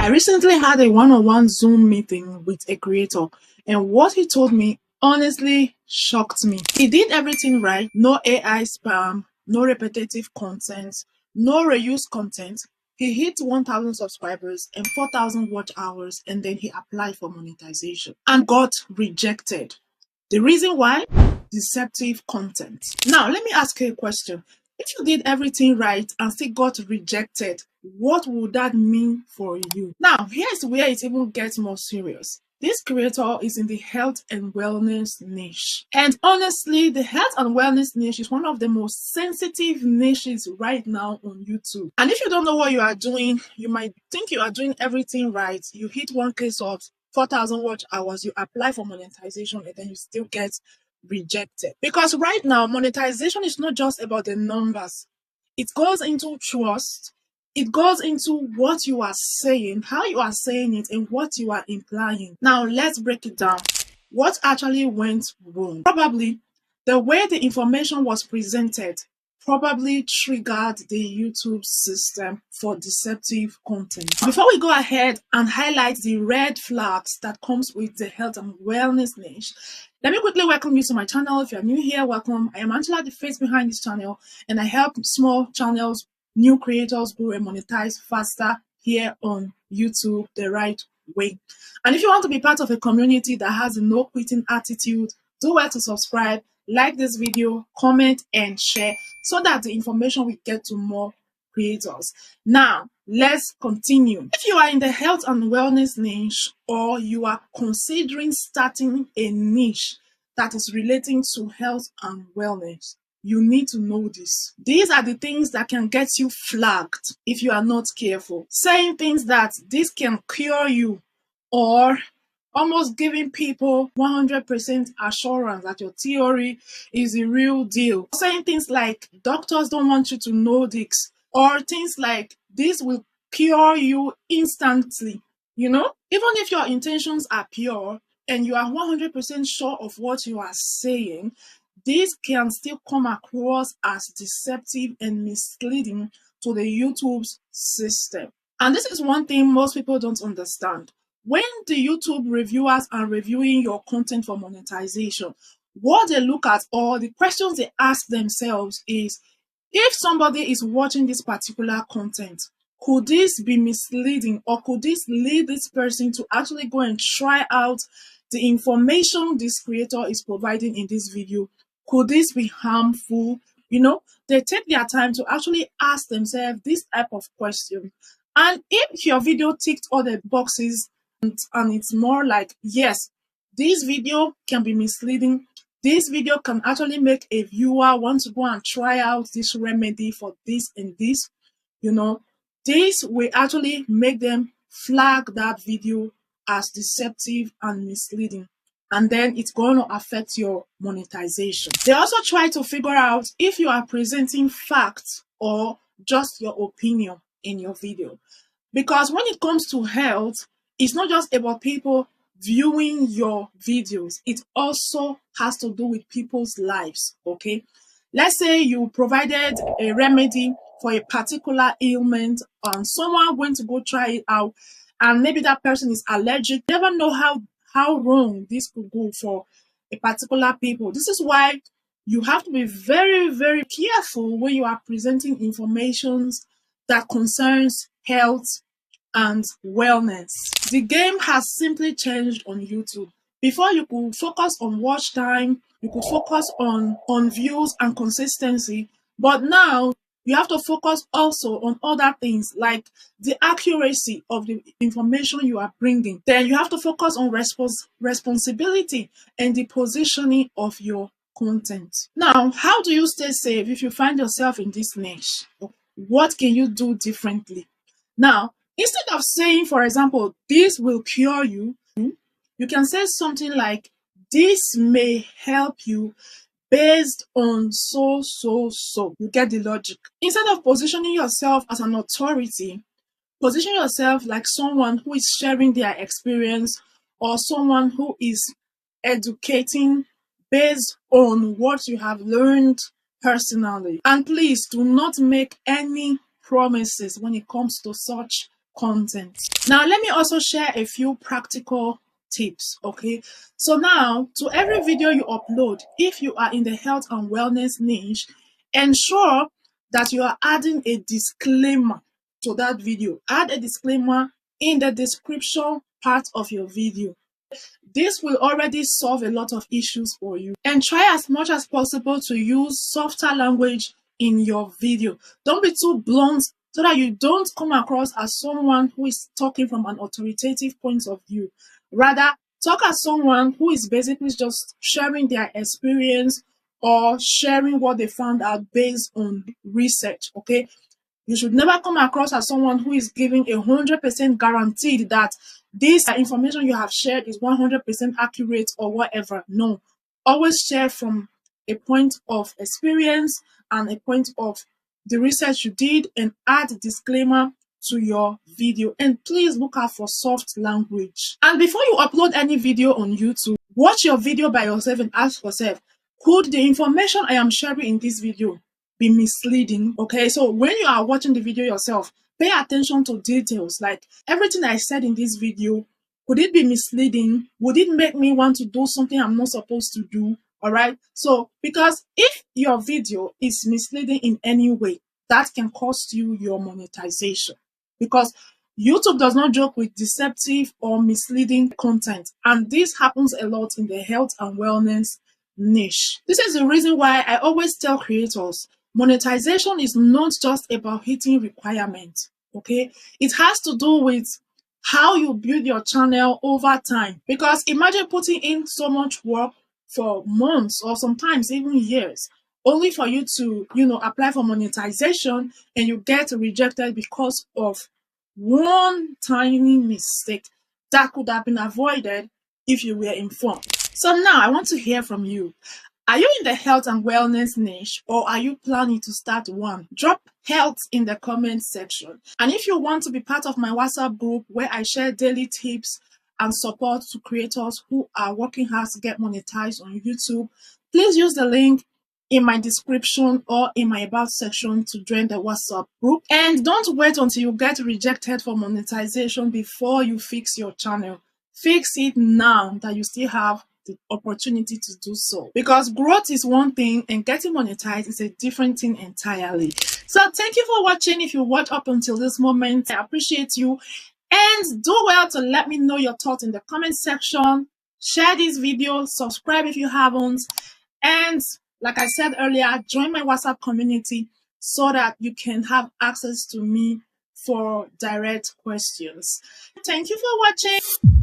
I recently had a one-on-one Zoom meeting with a creator, and what he told me honestly shocked me. He did everything right: no AI spam, no repetitive content, no reused content. He hit 1,000 subscribers and 4,000 watch hours, and then he applied for monetization and got rejected. The reason why? Deceptive content. Now, let me ask you a question. If you did everything right and still got rejected, what would that mean for you? Now, here's where it even gets more serious. This creator is in the health and wellness niche. And honestly, the health and wellness niche is one of the most sensitive niches right now on YouTube. And if you don't know what you are doing, you might think you are doing everything right. You hit 1K subs, 4,000 watch hours, you apply for monetization, and then you still get rejected. Because right now, monetization is not just about the numbers. It goes into trust. It goes into what you are saying, how you are saying it, and what you are implying. Now, let's break it down. What actually went wrong? Probably the way the information was presented probably triggered the YouTube system for deceptive content. Before we go ahead and highlight the red flags that comes with the health and wellness niche, let me quickly welcome you to my channel. If you're new here, welcome. I am Angela, the face behind this channel, and I help small channels, new creators grow and monetize faster here on YouTube the right way. And if you want to be part of a community that has a no quitting attitude, do well to subscribe, like this video, comment, and share so that the information will get to more creators. Now, let's continue. If you are in the health and wellness niche, or you are considering starting a niche that is relating to health and wellness, you need to know this. These are the things that can get you flagged if you are not careful. Saying things that this can cure you, or almost giving people 100% assurance that your theory is the real deal. Saying things like, doctors don't want you to know this, or things like, this will cure you instantly. You know, even if your intentions are pure and you are 100% sure of what you are saying, this can still come across as deceptive and misleading to the YouTube's system. And this is one thing most people don't understand. When the YouTube reviewers are reviewing your content for monetization, what they look at, or the questions they ask themselves, is if somebody is watching this particular content, could this be misleading, or could this lead this person to actually go and try out the information this creator is providing in this video? Could this be harmful? You know, they take their time to actually ask themselves this type of question. And if your video ticked all the boxes, and it's more like, yes, this video can be misleading, this video can actually make a viewer want to go and try out this remedy for this and this, you know, this will actually make them flag that video as deceptive and misleading, and then it's going to affect your monetization. They also try to figure out if you are presenting facts or just your opinion in your video. Because when it comes to health, it's not just about people viewing your videos. It also has to do with people's lives, okay? Let's say you provided a remedy for a particular ailment and someone went to go try it out, and maybe that person is allergic. You never know how wrong this could go for a particular people. This is why you have to be very, very careful when you are presenting information that concerns health and wellness. The game has simply changed on YouTube. Before, you could focus on watch time, you could focus on views and consistency, but now you have to focus also on other things like the accuracy of the information you are bringing. Then you have to focus on responsibility and the positioning of your content. Now, how do you stay safe if you find yourself in this niche? What can you do differently? Now, instead of saying, for example, this will cure you, you can say something like, this may help you based on so. You get the logic. Instead of positioning yourself as an authority, position yourself like someone who is sharing their experience, or someone who is educating based on what you have learned personally. And please do not make any promises when it comes to such content. Now, let me also share a few practical tips, okay? So now, to every video you upload, if you are in the health and wellness niche, ensure that you are adding a disclaimer to that video. Add a disclaimer in the description part of your video. This will already solve a lot of issues for you. And try as much as possible to use softer language in your video. Don't be too blunt so that you don't come across as someone who is talking from an authoritative point of view. Rather, talk as someone who is basically just sharing their experience or sharing what they found out based on research, okay? You should never come across as someone who is giving 100% guaranteed that this information you have shared is 100% accurate or whatever. No, always share from a point of experience and a point of the research you did, and add a disclaimer to your video. And please look out for soft language. And before you upload any video on YouTube, watch your video by yourself and ask yourself, could the information I am sharing in this video be misleading? Okay, so when you are watching the video yourself, pay attention to details like everything I said in this video. Could it be misleading? Would it make me want to do something I'm not supposed to do? All right, so because if your video is misleading in any way, that can cost you your monetization, because YouTube does not joke with deceptive or misleading content, and this happens a lot in the health and wellness niche. This is the reason why I always tell creators, monetization is not just about hitting requirements, okay? It has to do with how you build your channel over time. Because imagine putting in so much work for months or sometimes even years, only for you to, apply for monetization and you get rejected because of one tiny mistake that could have been avoided if you were informed. So now I want to hear from you. Are you in the health and wellness niche, or are you planning to start one? Drop health in the comment section. And if you want to be part of my WhatsApp group where I share daily tips and support to creators who are working hard to get monetized on YouTube, please use the link in my description or in my about section to join the WhatsApp group. And don't wait until you get rejected for monetization before you fix your channel. Fix it now that you still have the opportunity to do so, because growth is one thing and getting monetized is a different thing entirely. So thank you for watching. If you watch up until this moment, I appreciate you, and do well to let me know your thoughts in the comment section. Share this video, subscribe if you haven't, and like I said earlier, join my WhatsApp community so that you can have access to me for direct questions. Thank you for watching.